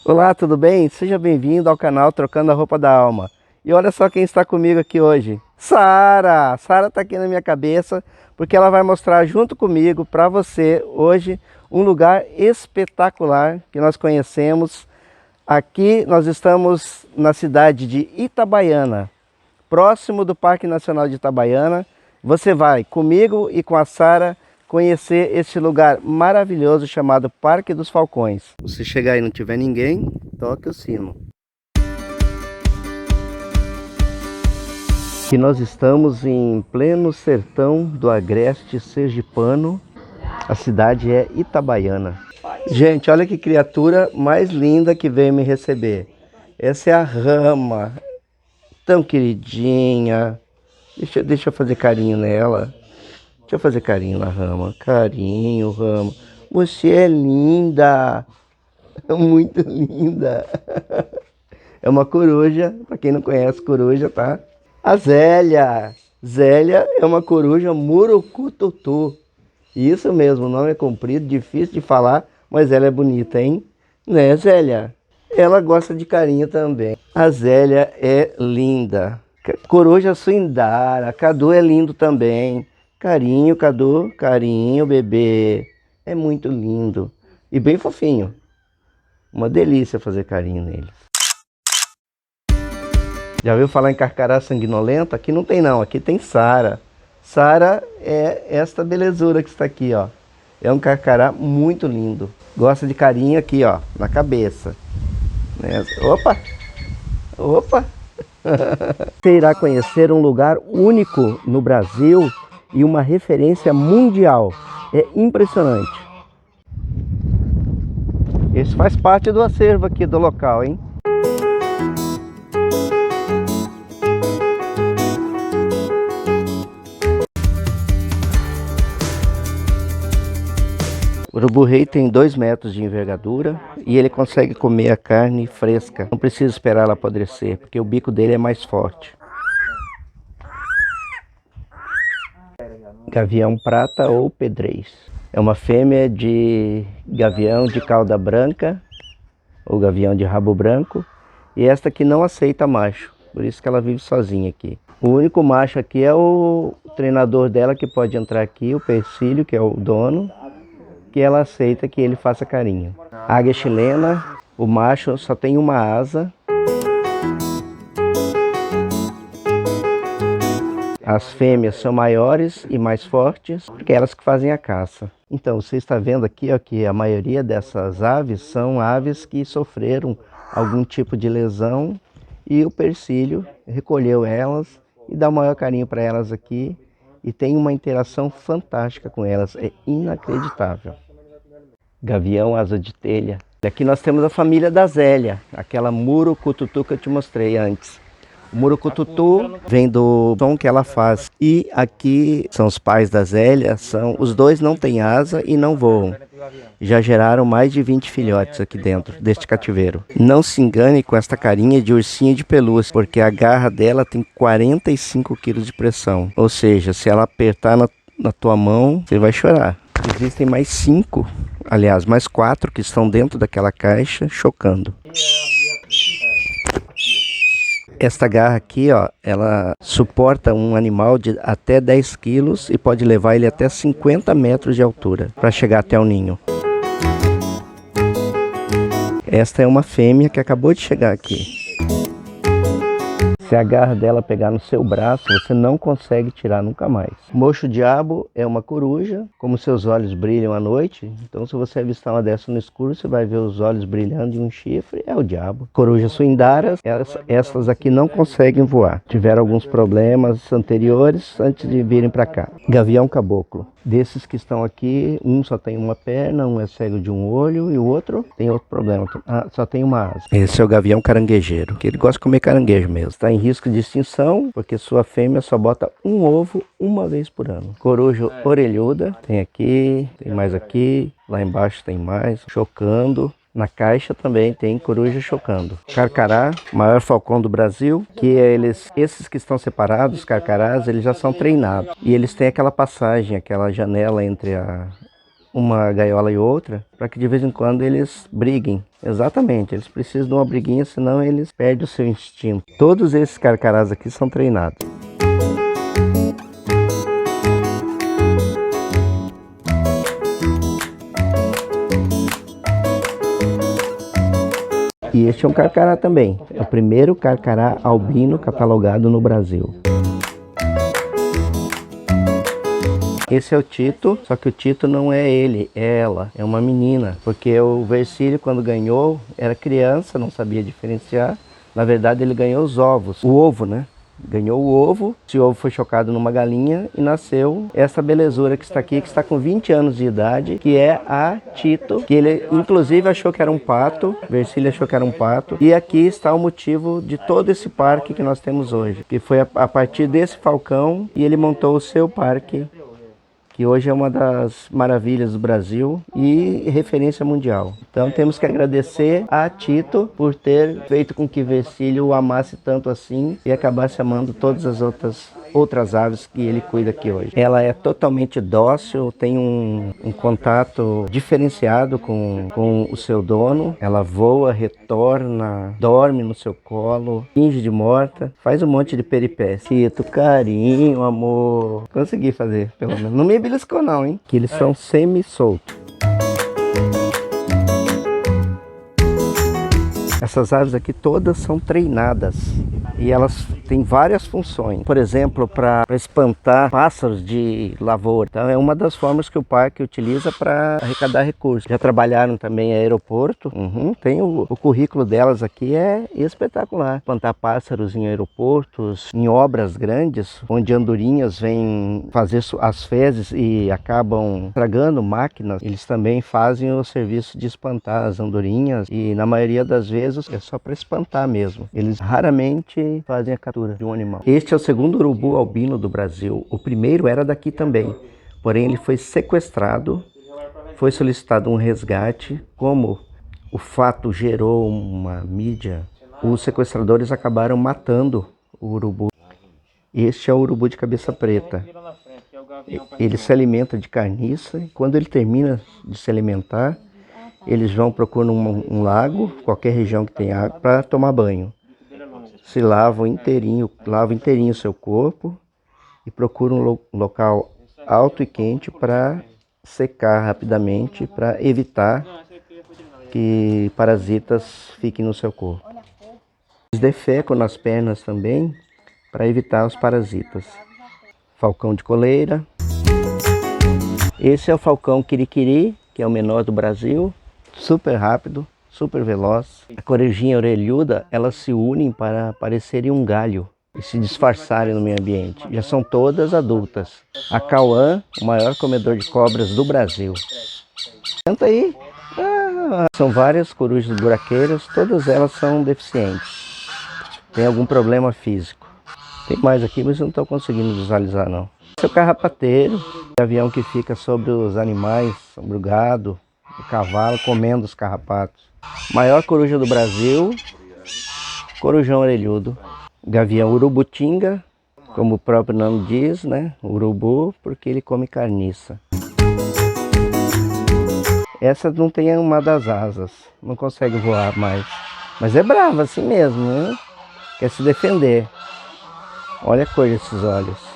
Olá, tudo bem? Seja bem-vindo ao canal Trocando a Roupa da Alma. E olha só quem está comigo aqui hoje. Sara! Sara está aqui na minha cabeça porque ela vai mostrar junto comigo para você hoje um lugar espetacular que nós conhecemos. Aqui nós estamos na cidade de Itabaiana, próximo do Parque Nacional de Itabaiana. Você vai comigo e com a Sara conhecer este lugar maravilhoso chamado Parque dos Falcões. Se chegar e não tiver ninguém, toque o sino. Aqui nós estamos em pleno sertão do agreste sergipano. A cidade é Itabaiana. Gente, olha que criatura mais linda que veio me receber. Essa é a Rama, tão queridinha. Deixa eu fazer carinho nela. Deixa eu fazer carinho na Rama. Carinho, Rama. Você é linda. Muito linda. É uma coruja. Para quem não conhece coruja, tá? A Zélia. Zélia é uma coruja murucututu. Isso mesmo, o nome é comprido, difícil de falar, mas ela é bonita, hein? Né, Zélia? Ela gosta de carinho também. A Zélia é linda. Coruja Suindara. Cadu é lindo também. Carinho, Cadu. Carinho, bebê. É muito lindo. E bem fofinho. Uma delícia fazer carinho neles. Já ouviu falar em carcará sanguinolenta? Aqui não tem não, aqui tem Sara. Sara é esta belezura que está aqui, ó. É um carcará muito lindo. Gosta de carinho aqui, ó, na cabeça. Opa! Opa! Você irá conhecer um lugar único no Brasil e uma referência mundial. É impressionante. Esse faz parte do acervo aqui do local, hein? O urubu-rei tem 2 metros de envergadura e ele consegue comer a carne fresca. Não precisa esperar ela apodrecer, porque o bico dele é mais forte. Gavião prata ou pedrez. É uma fêmea de gavião de cauda branca, ou gavião de rabo branco. E esta aqui não aceita macho, por isso que ela vive sozinha aqui. O único macho aqui é o treinador dela que pode entrar aqui, o Persílio, que é o dono. Que ela aceita que ele faça carinho. Águia chilena, o macho só tem uma asa. As fêmeas são maiores e mais fortes, porque elas que fazem a caça. Então, você está vendo aqui ó, que a maioria dessas aves são aves que sofreram algum tipo de lesão e o Persílio recolheu elas e dá o maior carinho para elas aqui e tem uma interação fantástica com elas, é inacreditável. Gavião asa de telha. Aqui nós temos a família da Zélia, aquela murucututu que eu te mostrei antes. O murucututu vem do som que ela faz. E aqui são os pais da Zélia, os dois não têm asa e não voam. Já geraram mais de 20 filhotes aqui dentro deste cativeiro. Não se engane com esta carinha de ursinho de pelúcia, porque a garra dela tem 45 kg de pressão. Ou seja, se ela apertar na tua mão, você vai chorar. Existem mais 5, aliás, mais 4 que estão dentro daquela caixa, chocando. Esta garra aqui, ó, ela suporta um animal de até 10 quilos e pode levar ele até 50 metros de altura para chegar até o ninho. Esta é uma fêmea que acabou de chegar aqui. Se a garra dela pegar no seu braço, você não consegue tirar nunca mais. Mocho-diabo é uma coruja, como seus olhos brilham à noite, então se você avistar uma dessa no escuro, você vai ver os olhos brilhando e um chifre, é o diabo. Corujas suindaras, essas aqui não conseguem voar. Tiveram alguns problemas anteriores antes de virem para cá. Gavião caboclo. Desses que estão aqui, um só tem uma perna, um é cego de um olho e o outro tem outro problema, só tem uma asa. Esse é o gavião caranguejeiro, que ele gosta de comer caranguejo mesmo. Está em risco de extinção, porque sua fêmea só bota um ovo uma vez por ano. Coruja orelhuda, tem aqui, tem mais aqui, lá embaixo tem mais, chocando. Na caixa também tem coruja chocando. Carcará, maior falcão do Brasil, que esses que estão separados, carcarás, eles já são treinados. E eles têm aquela passagem, aquela janela entre uma gaiola e outra, para que de vez em quando eles briguem. Exatamente, eles precisam de uma briguinha, senão eles perdem o seu instinto. Todos esses carcarás aqui são treinados. E este é um carcará também. É o primeiro carcará albino catalogado no Brasil. Esse é o Tito, só que o Tito não é ele, é ela, é uma menina. Porque o Vercílio, quando ganhou, era criança, não sabia diferenciar. Na verdade, ele ganhou os ovos, o ovo, né? Ganhou o ovo, esse ovo foi chocado numa galinha e nasceu essa belezura que está aqui, que está com 20 anos de idade, que é a Tito, que ele inclusive achou que era um pato, Vercílio achou que era um pato, e aqui está o motivo de todo esse parque que nós temos hoje, que foi a partir desse falcão e ele montou o seu parque, que hoje é uma das maravilhas do Brasil e referência mundial. Então temos que agradecer a Tito por ter feito com que Vercílio o amasse tanto assim e acabasse amando todas as outras aves que ele cuida aqui hoje. Ela é totalmente dócil, tem um contato diferenciado com o seu dono. Ela voa, retorna, dorme no seu colo, finge de morta, faz um monte de peripécias. Tito, carinho, amor. Consegui fazer, pelo menos. Não me beliscou não, hein? Que eles são semi-soltos. Essas aves aqui todas são treinadas e elas têm várias funções. Por exemplo, para espantar pássaros de lavoura. Então é uma das formas que o parque utiliza para arrecadar recursos. Já trabalharam também em aeroporto. Tem o currículo delas aqui, é espetacular. Espantar pássaros em aeroportos, em obras grandes, onde andorinhas vêm fazer as fezes e acabam estragando máquinas. Eles também fazem o serviço de espantar as andorinhas e na maioria das vezes é só para espantar mesmo. Eles raramente fazem a captura de um animal. Este é o segundo urubu albino do Brasil. O primeiro era daqui também, porém ele foi sequestrado, foi solicitado um resgate. Como o fato gerou uma mídia, os sequestradores acabaram matando o urubu. Este é o urubu de cabeça preta. Ele se alimenta de carniça e quando ele termina de se alimentar, eles vão procurar um lago, qualquer região que tem água, para tomar banho. Se lavam inteirinho o seu corpo e procuram um local alto e quente para secar rapidamente, para evitar que parasitas fiquem no seu corpo. Eles defecam nas pernas também para evitar os parasitas. Falcão de coleira. Esse é o falcão quiriquiri, que é o menor do Brasil. Super rápido, super veloz. A corujinha orelhuda, elas se unem para parecerem um galho e se disfarçarem no meio ambiente. Já são todas adultas. A cauã, o maior comedor de cobras do Brasil. Senta aí. São várias corujas buraqueiras, todas elas são deficientes. Tem algum problema físico. Tem mais aqui, mas eu não estou conseguindo visualizar não. Esse é o carrapateiro, o avião que fica sobre os animais, sobre o gado, o cavalo, comendo os carrapatos. Maior coruja do Brasil, corujão orelhudo. Gavião urubutinga, como o próprio nome diz, né? Urubu, porque ele come carniça. Essa não tem uma das asas, não consegue voar mais. Mas é brava assim mesmo, né? Quer se defender. Olha a cor desses olhos.